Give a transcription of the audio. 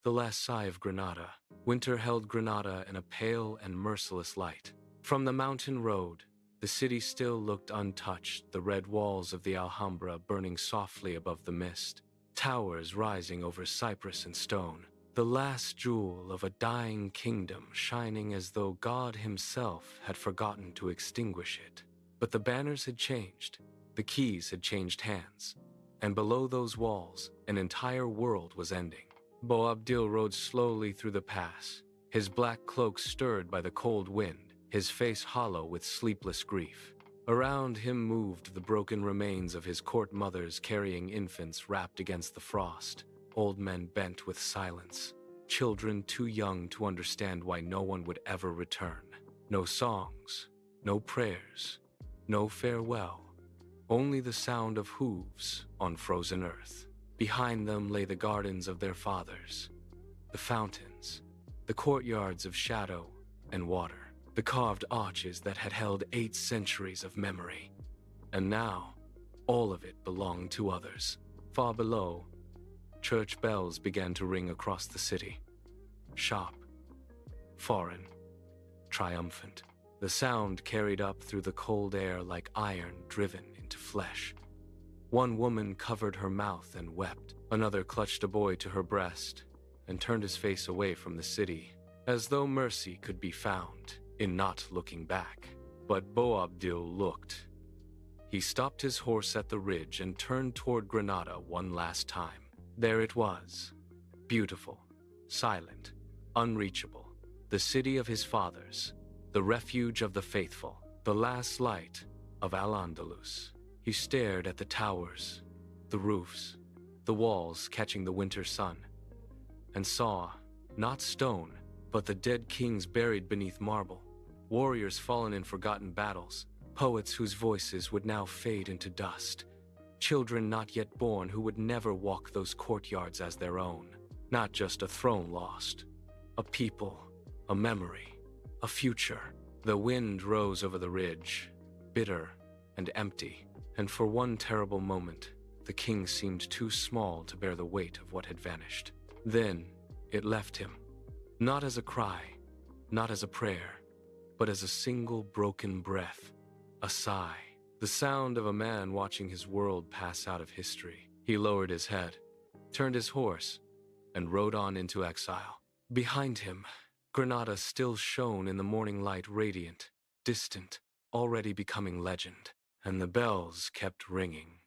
the last sigh of Granada. Winter held Granada in a pale and merciless light. From the mountain road, the city still looked untouched, the red walls of the Alhambra burning softly above the mist, towers rising over cypress and stone, the last jewel of a dying kingdom shining as though God himself had forgotten to extinguish it. But the banners had changed, the keys had changed hands, and below those walls, an entire world was ending. Boabdil rode slowly through the pass, his black cloak stirred by the cold wind, his face hollow with sleepless grief. Around him moved the broken remains of his court mothers carrying infants wrapped against the frost, old men bent with silence, children too young to understand why no one would ever return. No songs, no prayers, no farewell, only the sound of hooves on frozen earth. Behind them lay the gardens of their fathers, the fountains, the courtyards of shadow and water, the carved arches that had held 8 centuries of memory. And now, all of it belonged to others. Far below, church bells began to ring across the city. Sharp, foreign, triumphant. The sound carried up through the cold air like iron driven into flesh. One woman covered her mouth and wept. Another clutched a boy to her breast and turned his face away from the city, as though mercy could be found in not looking back. But Boabdil looked. He stopped his horse at the ridge and turned toward Granada one last time. There it was, beautiful, silent, unreachable, the city of his fathers, the refuge of the faithful, the last light of Al-Andalus. He stared at the towers, the roofs, the walls catching the winter sun, and saw, not stone, but the dead kings buried beneath marble, warriors fallen in forgotten battles, poets whose voices would now fade into dust, children not yet born who would never walk those courtyards as their own. Not just a throne lost, a people, a memory, a future. The wind rose over the ridge, bitter and empty, and for one terrible moment, the king seemed too small to bear the weight of what had vanished. Then, it left him, not as a cry, not as a prayer, but as a single broken breath, a sigh, the sound of a man watching his world pass out of history. He lowered his head, turned his horse, and rode on into exile. Behind him, Granada still shone in the morning light, radiant, distant, already becoming legend, and the bells kept ringing.